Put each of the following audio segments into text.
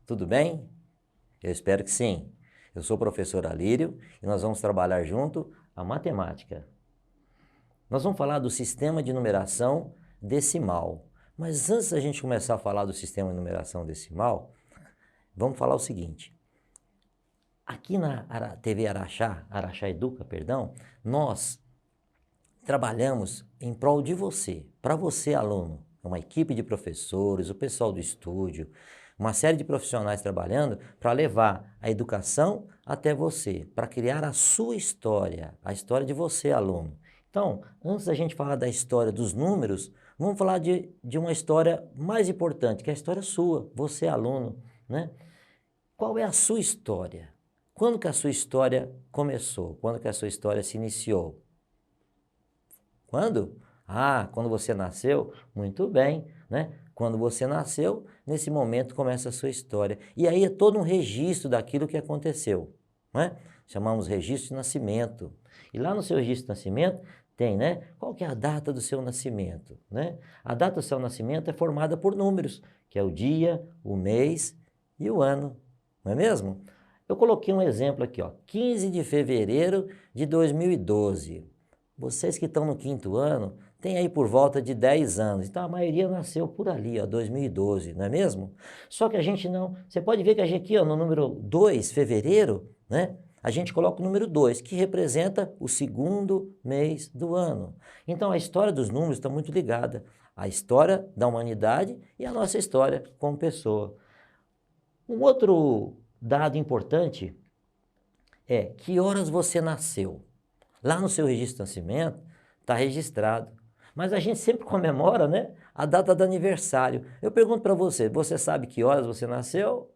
Tudo bem? Eu espero que sim. Eu sou o professor Alírio e nós vamos trabalhar junto a matemática. Nós vamos falar do sistema de numeração decimal. Mas antes da gente começar a falar do sistema de numeração decimal, vamos falar o seguinte. Aqui na TV Araxá Educa, perdão, nós trabalhamos em prol de você, para você, aluno. Uma equipe de professores, o pessoal do estúdio, uma série de profissionais trabalhando para levar a educação até você, para criar a sua história, a história de você, aluno. Então, antes da gente falar da história dos números, vamos falar de uma história mais importante, que é a história sua, você, aluno, né? Qual é a sua história? Quando que a sua história começou? Quando que a sua história se iniciou? Quando? Quando você nasceu? Muito bem, né? Quando você nasceu, nesse momento começa a sua história. E aí é todo um registro daquilo que aconteceu, né? Chamamos registro de nascimento. E lá no seu registro de nascimento tem, né? Qual que é a data do seu nascimento, né? A data do seu nascimento é formada por números, que é o dia, o mês e o ano, não é mesmo? Eu coloquei um exemplo aqui, ó, 15 de fevereiro de 2012. Vocês que estão no quinto ano, tem aí por volta de 10 anos. Então a maioria nasceu por ali, ó, 2012, não é mesmo? Só que a gente não... Você pode ver que a gente aqui, ó, no número 2, fevereiro, né? A gente coloca o número 2, que representa o segundo mês do ano. Então a história dos números está muito ligada à história da humanidade e à nossa história como pessoa. Um outro dado importante é que horas você nasceu. Lá no seu registro de nascimento está registrado. Mas a gente sempre comemora, né, a data do aniversário. Eu pergunto para você, você sabe que horas você nasceu?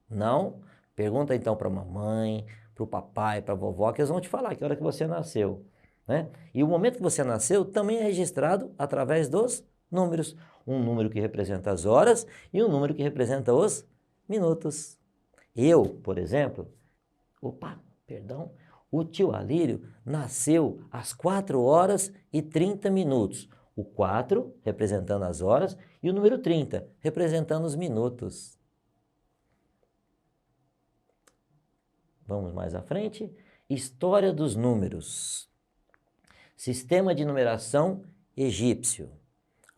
Não? Pergunta então para a mamãe, para o papai, para a vovó, que eles vão te falar que hora que você nasceu, né? E o momento que você nasceu também é registrado através dos números. Um número que representa as horas e um número que representa os minutos. Eu, por exemplo, o tio Alírio nasceu às 4 horas e 30 minutos. O 4 representando as horas e o número 30 representando os minutos. Vamos mais à frente. História dos números. Sistema de numeração egípcio.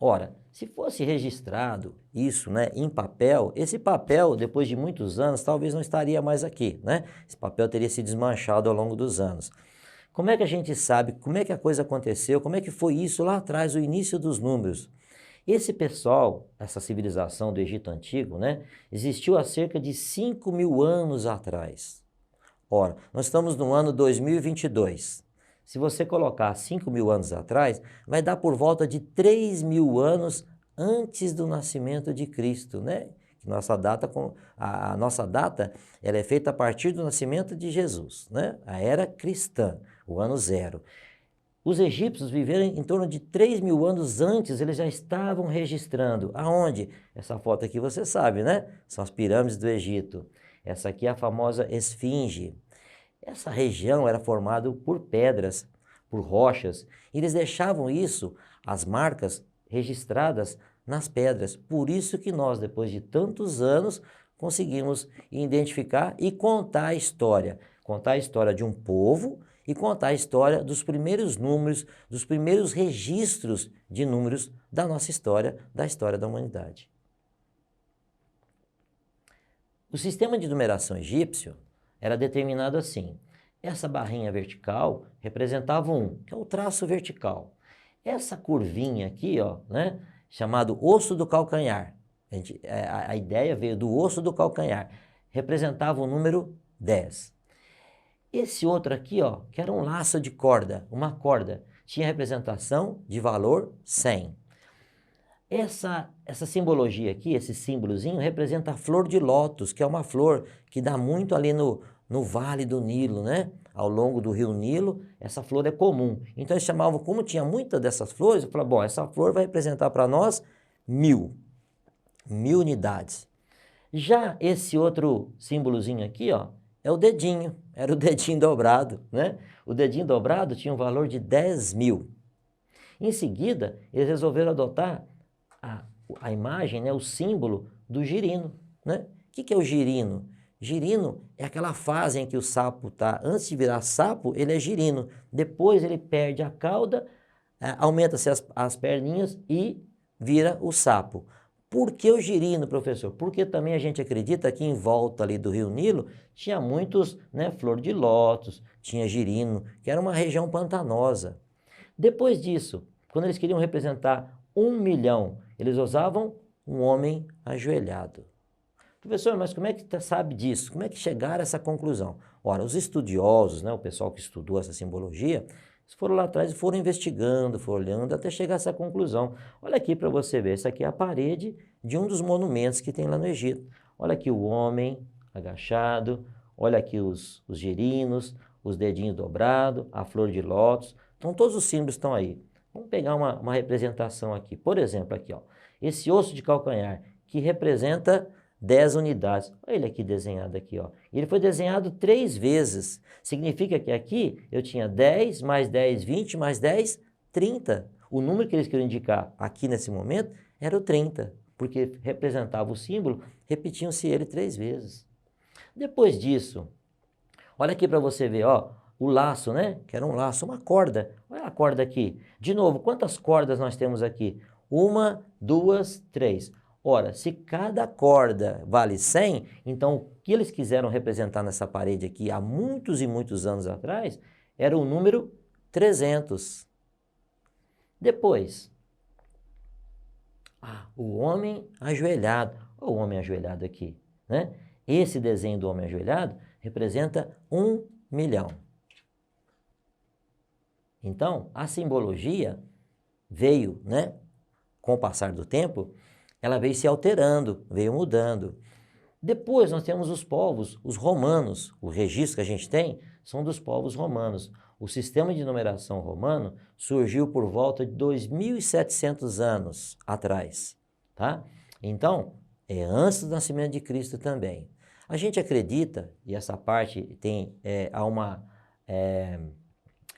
Ora, se fosse registrado isso, né, em papel, esse papel, depois de muitos anos, talvez não estaria mais aqui, né? Esse papel teria se desmanchado ao longo dos anos. Como é que a gente sabe, como é que a coisa aconteceu, como é que foi isso lá atrás, o início dos números? Esse pessoal, essa civilização do Egito Antigo, né, existiu há cerca de 5.000 anos atrás. Ora, nós estamos no ano 2022. Se você colocar 5.000 anos atrás, vai dar por volta de 3.000 anos antes do nascimento de Cristo, né? A nossa data ela é feita a partir do nascimento de Jesus, né? A era cristã, o ano zero. Os egípcios viveram em torno de 3.000 anos antes, eles já estavam registrando. Aonde? Essa foto aqui você sabe, né? São as pirâmides do Egito. Essa aqui é a famosa Esfinge. Essa região era formada por pedras, por rochas. E eles deixavam isso, as marcas, registradas nas pedras. Por isso que nós, depois de tantos anos, conseguimos identificar e contar a história. Contar a história de um povo e contar a história dos primeiros números, dos primeiros registros de números da nossa história, da história da humanidade. O sistema de numeração egípcio era determinado assim. Essa barrinha vertical representava 1, que é o traço vertical. Essa curvinha aqui, ó, né, chamado osso do calcanhar. A ideia veio do osso do calcanhar. Representava o número 10. Esse outro aqui, ó, que era um laço de corda, uma corda, tinha representação de valor 100. Essa simbologia aqui, esse símbolozinho, representa a flor de lótus, que é uma flor que dá muito ali no Vale do Nilo, né? Ao longo do rio Nilo, essa flor é comum. Então eles chamavam, como tinha muitas dessas flores, eu falava, bom, essa flor vai representar para nós 1.000 unidades. Já esse outro símbolozinho aqui, ó, é o dedinho, era o dedinho dobrado, né? O dedinho dobrado tinha um valor de 10.000. Em seguida, eles resolveram adotar a imagem, né, o símbolo do girino, né, que é o girino? Girino é aquela fase em que o sapo está, antes de virar sapo, ele é girino. Depois ele perde a cauda, aumenta-se as perninhas e vira o sapo. Por que o girino, professor? Porque também a gente acredita que em volta ali do Rio Nilo tinha muitos, né, flor de lótus, tinha girino, que era uma região pantanosa. Depois disso, quando eles queriam representar 1 milhão, eles usavam um homem ajoelhado. Professor, mas como é que você sabe disso? Como é que chegaram a essa conclusão? Ora, os estudiosos, né, o pessoal que estudou essa simbologia, eles foram lá atrás e foram investigando, foram olhando até chegar a essa conclusão. Olha aqui para você ver, essa aqui é a parede de um dos monumentos que tem lá no Egito. Olha aqui o homem agachado, olha aqui os girinos, os dedinhos dobrados, a flor de lótus. Então todos os símbolos estão aí. Vamos pegar uma representação aqui. Por exemplo, aqui, ó, esse osso de calcanhar que representa 10 unidades. Olha ele aqui desenhado aqui, ó. Ele foi desenhado 3 vezes. Significa que aqui eu tinha 10, mais 10, 20, mais 10, 30. O número que eles queriam indicar aqui nesse momento era o 30, porque representava o símbolo, repetiam-se ele 3 vezes. Depois disso, olha aqui para você ver, ó, o laço, né? Que era um laço, uma corda. Olha a corda aqui. De novo, quantas cordas nós temos aqui? 1, 2, 3. Ora, se cada corda vale 100, então o que eles quiseram representar nessa parede aqui há muitos e muitos anos atrás era o número 300. Depois, o homem ajoelhado. Olha o homem ajoelhado aqui, né? Esse desenho do homem ajoelhado representa 1 milhão. Então, a simbologia veio, né, com o passar do tempo, ela veio se alterando, veio mudando. Depois nós temos os povos, os romanos. O registro que a gente tem são dos povos romanos. O sistema de numeração romano surgiu por volta de 2.700 anos atrás, tá? Então, é antes do nascimento de Cristo também. A gente acredita, e essa parte tem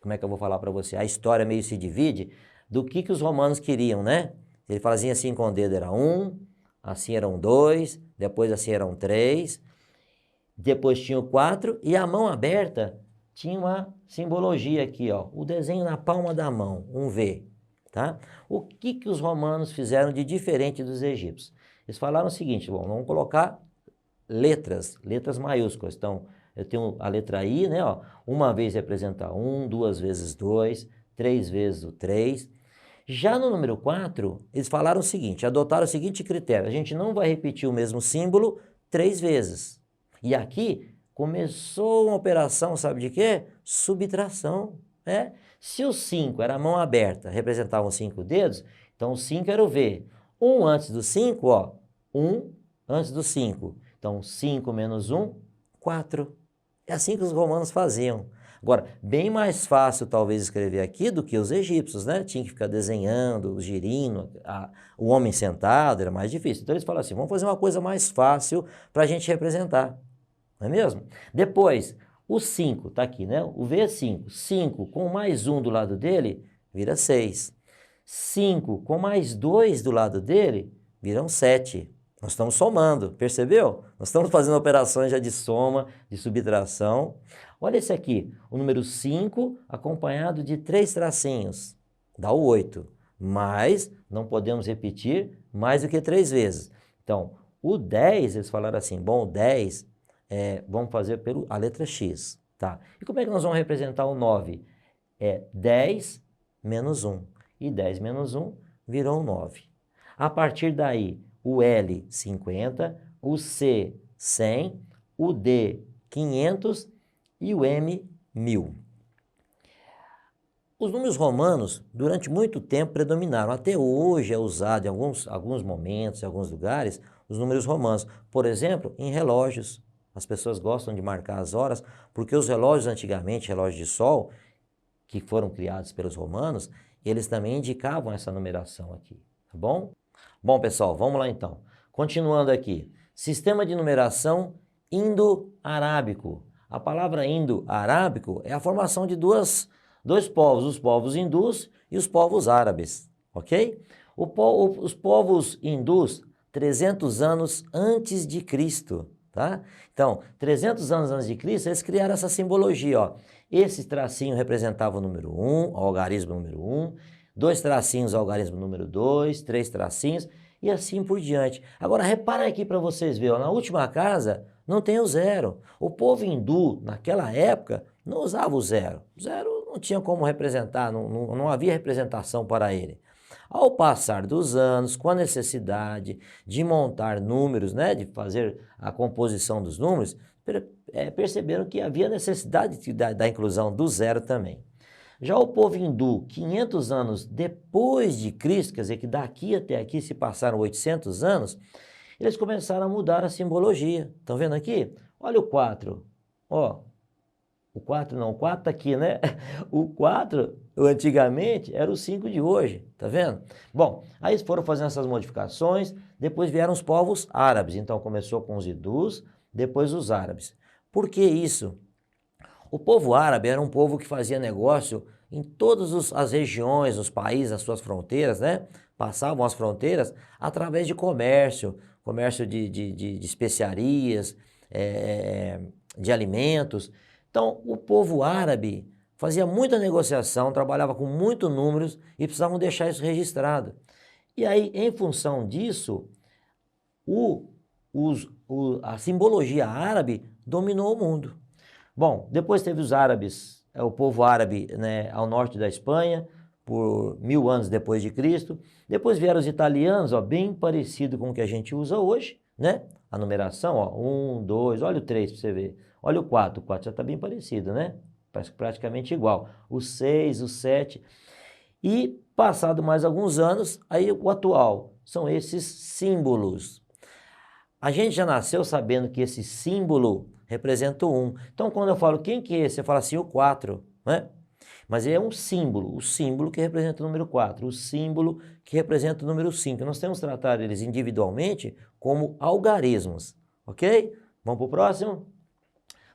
como é que eu vou falar para você? A história meio se divide do que os romanos queriam, né? Ele fazia assim com o dedo era 1, assim eram 2, depois assim eram 3, depois tinha o 4 e a mão aberta tinha uma simbologia aqui, ó, o desenho na palma da mão, um V, tá? O que os romanos fizeram de diferente dos egípcios? Eles falaram o seguinte, bom, vamos colocar letras maiúsculas. Então, eu tenho a letra I, né, ó, uma vez representa 1, 2 vezes 2, 3 vezes o 3. Já no número 4, eles falaram o seguinte, adotaram o seguinte critério, a gente não vai repetir o mesmo símbolo 3 vezes. E aqui começou uma operação, sabe de quê? Subtração. Né? Se o 5 era a mão aberta, representavam 5 dedos, então o 5 era o V. 1 antes do 5, ó, 1 antes do 5. Então 5 menos 1, 4. É assim que os romanos faziam. Agora, bem mais fácil talvez escrever aqui do que os egípcios, né? Tinha que ficar desenhando o girino, o homem sentado, era mais difícil. Então eles falam assim, vamos fazer uma coisa mais fácil para a gente representar, não é mesmo? Depois, o 5, está aqui, né? O V é 5. 5 com mais 1 do lado dele, vira 6. 5 com mais 2 do lado dele, viram 7. Nós estamos somando, percebeu? Nós estamos fazendo operações já de soma, de subtração. Olha esse aqui, o número 5 acompanhado de 3 tracinhos, dá o 8. Mas não podemos repetir mais do que 3 vezes. Então, o 10, eles falaram assim, bom, o 10, vamos fazer pela letra X. Tá? E como é que nós vamos representar o 9? É 10 menos 1. E 10 menos 1 virou 9. A partir daí, o L, 50, o C, 100, o D, 500 e o M, 1000. Os números romanos, durante muito tempo, predominaram. Até hoje é usado em alguns momentos, em alguns lugares, os números romanos. Por exemplo, em relógios. As pessoas gostam de marcar as horas, porque os relógios antigamente, relógios de sol, que foram criados pelos romanos, eles também indicavam essa numeração aqui, tá bom? Bom, pessoal, vamos lá então. Continuando aqui. Sistema de numeração indo-arábico. A palavra indo-arábico é a formação de dois povos, os povos hindus e os povos árabes, ok? Os povos hindus 300 anos antes de Cristo, tá? Então, 300 anos antes de Cristo, eles criaram essa simbologia, ó. Esse tracinho representava o número 1, o algarismo número 1, 2 tracinhos, o algarismo número 2, 3 tracinhos, e assim por diante. Agora, repara aqui para vocês verem, ó, na última casa não tem o zero. O povo hindu, naquela época, não usava o zero. O zero não tinha como representar, não havia representação para ele. Ao passar dos anos, com a necessidade de montar números, né, de fazer a composição dos números, perceberam que havia necessidade da inclusão do zero também. Já o povo hindu, 500 anos depois de Cristo, quer dizer que daqui até aqui se passaram 800 anos, eles começaram a mudar a simbologia. Estão vendo aqui? Olha o 4. Ó, o 4 não, o 4 está aqui, né? O 4, antigamente, era o 5 de hoje, tá vendo? Bom, aí eles foram fazendo essas modificações, depois vieram os povos árabes. Então começou com os hindus, depois os árabes. Por que isso? O povo árabe era um povo que fazia negócio em todas as regiões, os países, as suas fronteiras, né? Passavam as fronteiras através de comércio de especiarias, de alimentos. Então, o povo árabe fazia muita negociação, trabalhava com muitos números e precisavam deixar isso registrado. E aí, em função disso, a simbologia árabe dominou o mundo. Bom, depois teve os árabes, o povo árabe, né, ao norte da Espanha, por 1000 anos depois de Cristo. Depois vieram os italianos, ó, bem parecido com o que a gente usa hoje, né? A numeração, ó, 1, 2, olha o 3 para você ver. Olha o 4 já está bem parecido, né? Praticamente igual. O 6, o 7. E passado mais alguns anos, aí o atual, são esses símbolos. A gente já nasceu sabendo que esse símbolo representa o 1. Então, quando eu falo quem que é esse, você fala assim, o 4, né? Mas é um símbolo, o símbolo que representa o número 4, o símbolo que representa o número 5. Nós temos que tratar eles individualmente como algarismos, ok? Vamos para o próximo?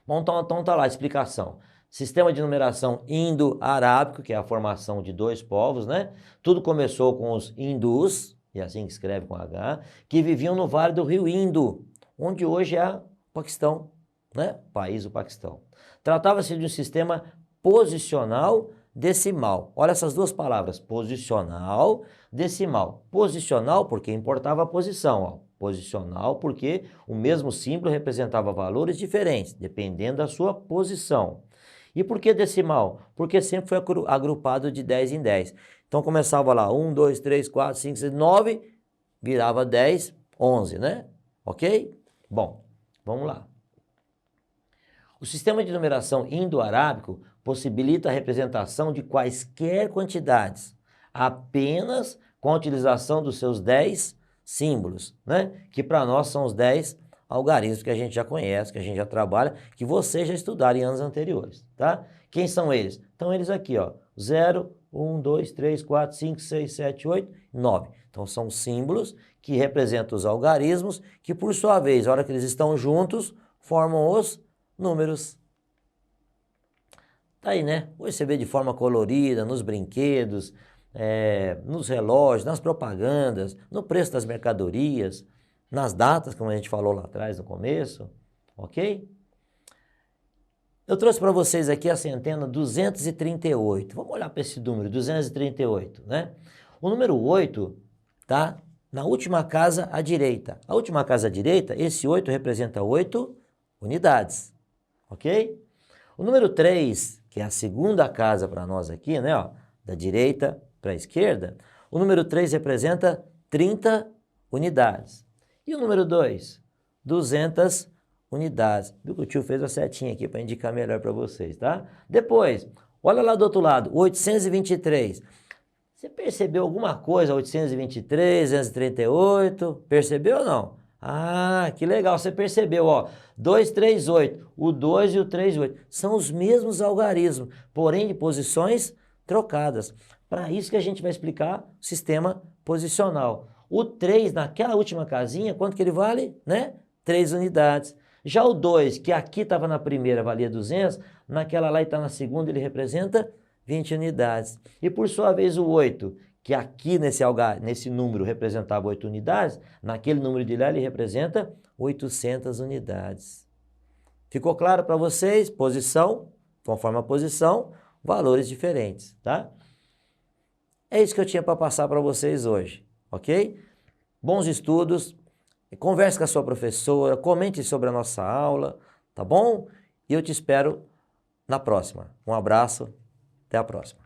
Bom, então tá lá a explicação. Sistema de numeração indo-arábico, que é a formação de dois povos, né? Tudo começou com os hindus, e assim que escreve com H, que viviam no vale do rio Indo, onde hoje é o Paquistão, né? País do Paquistão. Tratava-se de um sistema posicional decimal. Olha essas duas palavras, posicional, decimal. Posicional porque importava a posição, ó. Posicional porque o mesmo símbolo representava valores diferentes, dependendo da sua posição. E por que decimal? Porque sempre foi agrupado de 10 em 10. Então começava lá 1, 2, 3, 4, 5, 6, 9, virava 10, 11, né? Ok? Bom, vamos lá. O sistema de numeração indo-arábico possibilita a representação de quaisquer quantidades, apenas com a utilização dos seus 10 símbolos, né? Que para nós são os 10 algarismos que a gente já conhece, que a gente já trabalha, que vocês já estudaram em anos anteriores, tá? Quem são eles? Então eles aqui, ó, 0, 1, 2, 3, 4, 5, 6, 7, 8, 9. Então são símbolos que representam os algarismos, que por sua vez, na hora que eles estão juntos, formam os números. Tá aí, né? Hoje você vê de forma colorida, nos brinquedos, nos relógios, nas propagandas, no preço das mercadorias, nas datas, como a gente falou lá atrás no começo, ok? Eu trouxe para vocês aqui a centena 238. Vamos olhar para esse número, 238, né? O número 8 tá na última casa à direita. A última casa à direita, esse 8 representa 8 unidades, ok? O número 3, que é a segunda casa para nós aqui, né, ó, da direita para a esquerda, o número 3 representa 30 unidades. E o número 2? 200 unidades. Viu que o tio fez a setinha aqui para indicar melhor para vocês, tá? Depois, olha lá do outro lado, 823. Você percebeu alguma coisa, 823, 238? Percebeu ou não? Ah, que legal, você percebeu, ó, 238, o 2 e o 38, são os mesmos algarismos, porém de posições trocadas. Para isso que a gente vai explicar o sistema posicional. O 3, naquela última casinha, quanto que ele vale? Né? 3 unidades. Já o 2, que aqui estava na primeira, valia 200, naquela lá e está na segunda, ele representa 20 unidades. E por sua vez o 8, que aqui nesse número representava 8 unidades, naquele número de lá ele representa 800 unidades. Ficou claro para vocês? Posição, conforme a posição, valores diferentes, tá? É isso que eu tinha para passar para vocês hoje, ok? Bons estudos, converse com a sua professora, comente sobre a nossa aula, tá bom? E eu te espero na próxima. Um abraço, até a próxima.